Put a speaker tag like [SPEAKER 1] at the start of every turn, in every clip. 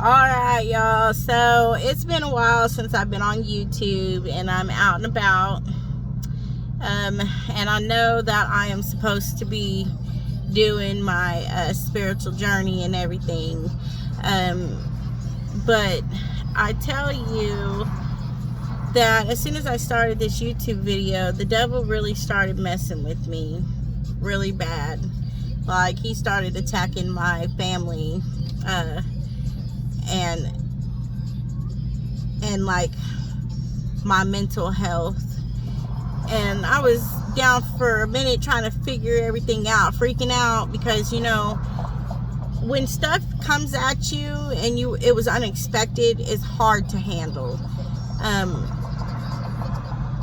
[SPEAKER 1] Alright, y'all. So it's been a while since I've been on YouTube and I'm out and about. And I know that I am supposed to be doing my spiritual journey and everything. But I tell you that as soon as I started this YouTube video, the devil really started messing with me really bad. Like, he started attacking my family, and like my mental health. And I was down for a minute trying to figure everything out, freaking out, because you know, when stuff comes at you and it was unexpected, it's hard to handle.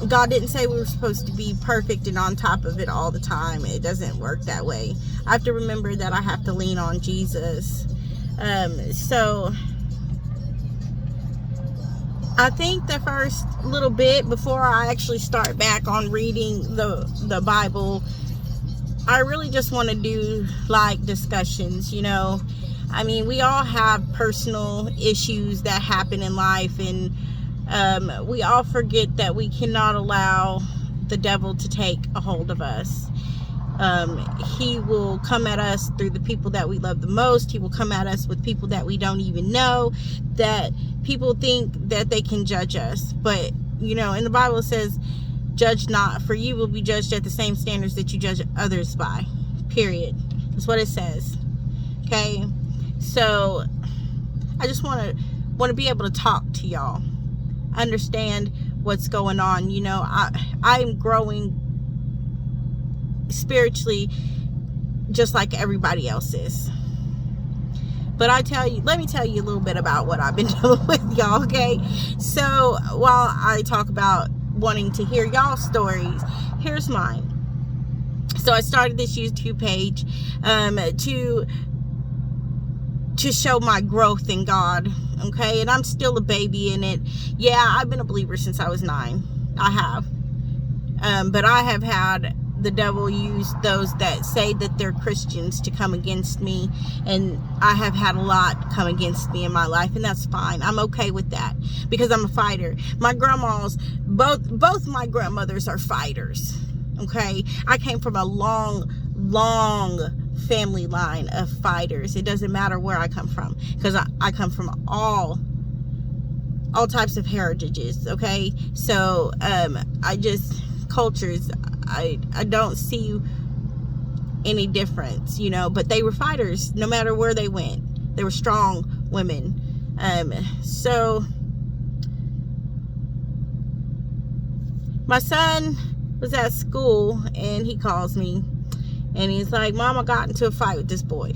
[SPEAKER 1] God didn't say we were supposed to be perfect and on top of it all the time. It doesn't work that way. I have to remember that I have to lean on Jesus. So I think the first little bit before I actually start back on reading the Bible, I really just want to do like discussions, you know. I mean, we all have personal issues that happen in life, and we all forget that we cannot allow the devil to take a hold of us. He will come at us through the people that we love the most. He will come at us with people that we don't even know, that people think that they can judge us. But, you know, in the Bible it says, judge not, for you will be judged at the same standards that you judge others by. Period. That's what it says. Okay? So, I just want to be able to talk to y'all. Understand what's going on. You know, I'm growing spiritually just like everybody else is. But let me tell you a little bit about what I've been dealing with, y'all, okay? So while I talk about wanting to hear y'all stories, here's mine. So I started this YouTube page to show my growth in God, okay? And I'm still a baby in it. Yeah, I've been a believer since I was 9. I have. But I have had the devil use those that say that they're Christians to come against me, and I have had a lot come against me in my life, and that's fine. I'm okay with that because I'm a fighter. My grandmas, both my grandmothers are fighters, okay? I came from a long family line of fighters. It doesn't matter where I come from, because I come from all types of heritages, okay? So cultures, I don't see any difference, you know. But they were fighters no matter where they went. They were strong women. So my son was at school and he calls me and he's like, Mom, I got into a fight with this boy.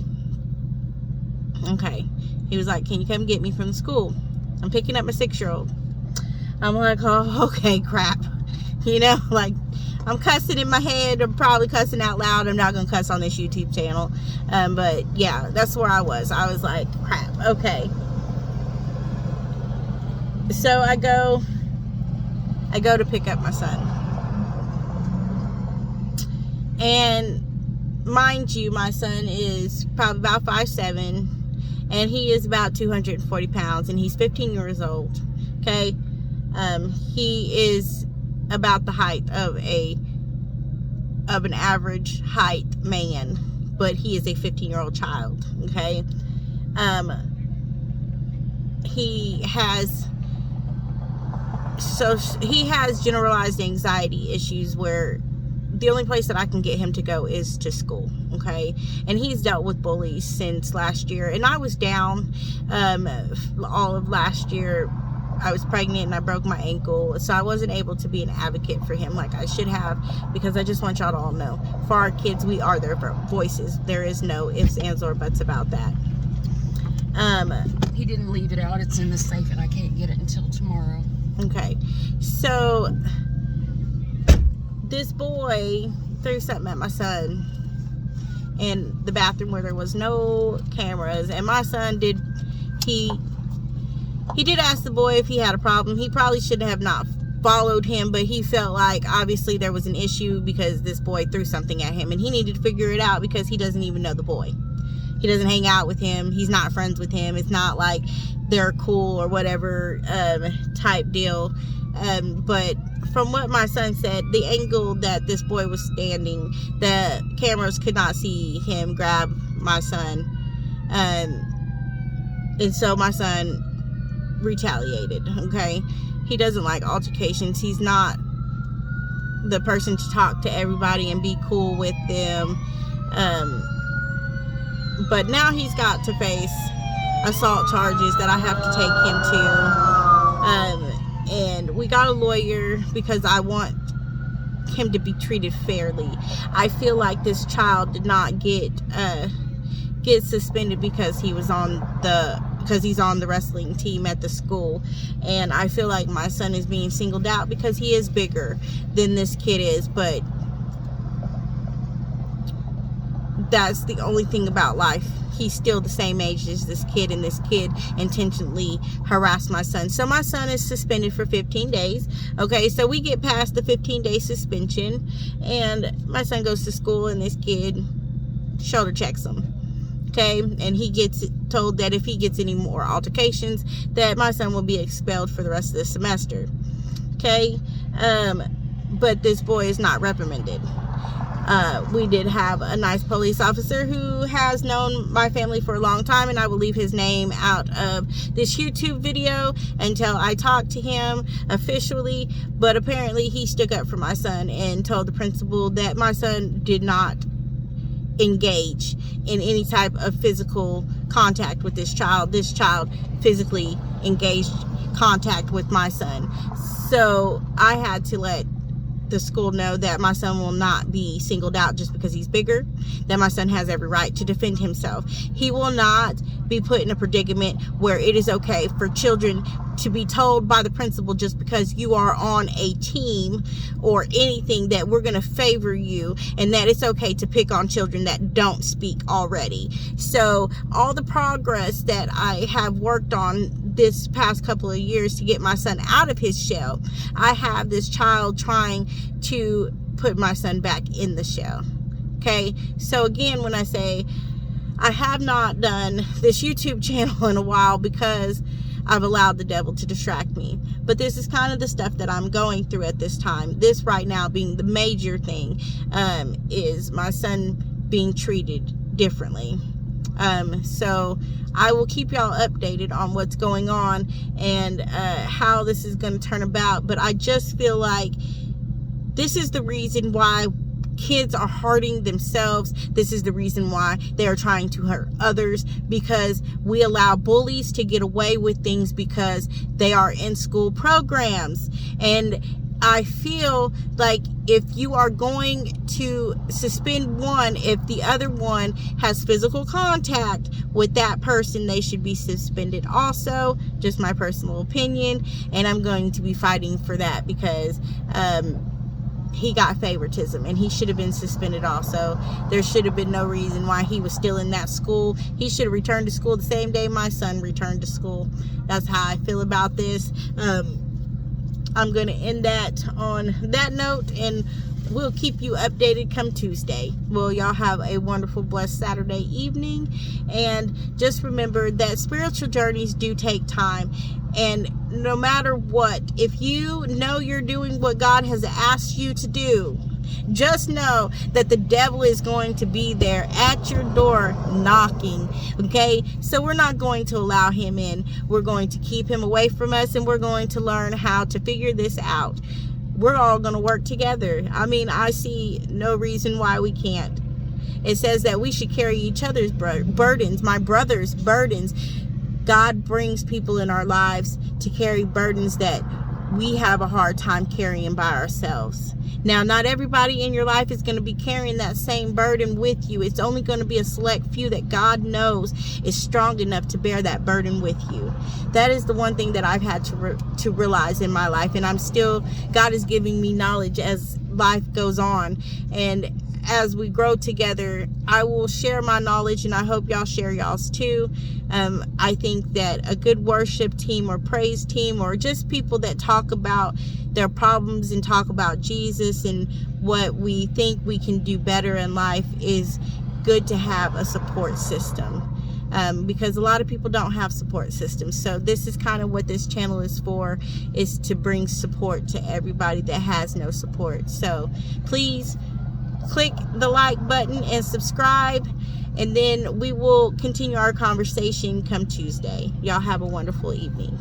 [SPEAKER 1] Okay. He was like, can you come get me from the school? I'm picking up my 6-year-old. I'm like, oh, okay, crap. You know, like, I'm cussing in my head. I'm probably cussing out loud. I'm not going to cuss on this YouTube channel. But yeah, that's where I was. I was like, crap, okay. So I go to pick up my son. And mind you, my son is probably about 5'7", and he is about 240 pounds, and he's 15 years old. Okay. He is about the height of an average height man, but he is a 15-year-old child. Okay. He has generalized anxiety issues where the only place that I can get him to go is to school, okay? And he's dealt with bullies since last year, and I was down all of last year. I was pregnant and I broke my ankle, so I wasn't able to be an advocate for him like I should have, because I just want y'all to all know, for our kids, we are their voices. There is no ifs, ands, or buts about that.
[SPEAKER 2] He didn't leave it out. It's in the safe and I can't get it until tomorrow.
[SPEAKER 1] Okay, so this boy threw something at my son in the bathroom where there was no cameras, and my son did ask the boy if he had a problem. He probably should have not followed him, but he felt like obviously there was an issue because this boy threw something at him and he needed to figure it out because he doesn't even know the boy. He doesn't hang out with him. He's not friends with him. It's not like they're cool or whatever type deal. But from what my son said, the angle that this boy was standing, the cameras could not see him grab my son. And so my son retaliated, okay? He doesn't like altercations. He's not the person to talk to everybody and be cool with them. But now he's got to face assault charges that I have to take him to. And we got a lawyer because I want him to be treated fairly. I feel like this child did not get suspended because he's on the wrestling team at the school, and I feel like my son is being singled out because he is bigger than this kid is. But that's the only thing about life. He's still the same age as this kid, and this kid intentionally harassed my son. So my son is suspended for 15 days. Okay, so we get past the 15-day suspension, and my son goes to school, and this kid shoulder checks him. Okay, and he gets told that if he gets any more altercations, that my son will be expelled for the rest of the semester. Okay, but this boy is not reprimanded. We did have a nice police officer who has known my family for a long time, and I will leave his name out of this YouTube video until I talk to him officially. But apparently he stuck up for my son and told the principal that my son did not engage in any type of physical contact with this child. This child physically engaged contact with my son. So I had to let the school know that my son will not be singled out just because he's bigger, that my son has every right to defend himself. He will not be put in a predicament where it is okay for children to be told by the principal just because you are on a team or anything that we're going to favor you, and that it's okay to pick on children that don't speak already. So all the progress that I have worked on this past couple of years to get my son out of his shell, I have this child trying to put my son back in the shell. Okay, so again, when I say I have not done this YouTube channel in a while because I've allowed the devil to distract me, but this is kind of the stuff that I'm going through at this time. This right now being the major thing, is my son being treated differently. So I will keep y'all updated on what's going on and how this is going to turn about. But I just feel like this is the reason why kids are hurting themselves. This is the reason why they are trying to hurt others, because we allow bullies to get away with things because they are in school programs. And I feel like if you are going to suspend one, if the other one has physical contact with that person, they should be suspended also. Just my personal opinion. And I'm going to be fighting for that because he got favoritism and he should have been suspended also. There should have been no reason why he was still in that school. He should have returned to school the same day my son returned to school. That's how I feel about this. I'm going to end that on that note, and we'll keep you updated come Tuesday. Well, y'all have a wonderful, blessed Saturday evening. And just remember that spiritual journeys do take time. And no matter what, if you know you're doing what God has asked you to do, just know that the devil is going to be there at your door knocking. Okay, so we're not going to allow him in. We're going to keep him away from us, and we're going to learn how to figure this out. We're all going to work together. I mean, I see no reason why we can't. It says that we should carry each other's burdens, my brother's burdens. God brings people in our lives to carry burdens that we have a hard time carrying by ourselves. Now, not everybody in your life is going to be carrying that same burden with you. It's only going to be a select few that God knows is strong enough to bear that burden with you. That is the one thing that I've had to realize in my life. And God is giving me knowledge as life goes on. And as we grow together, I will share my knowledge, and I hope y'all share y'all's too. I think that a good worship team or praise team, or just people that talk about their problems and talk about Jesus and what we think we can do better in life, is good to have a support system, because a lot of people don't have support systems. So this is kind of what this channel is for, is to bring support to everybody that has no support. So please click the like button and subscribe, and then we will continue our conversation come Tuesday. Y'all have a wonderful evening.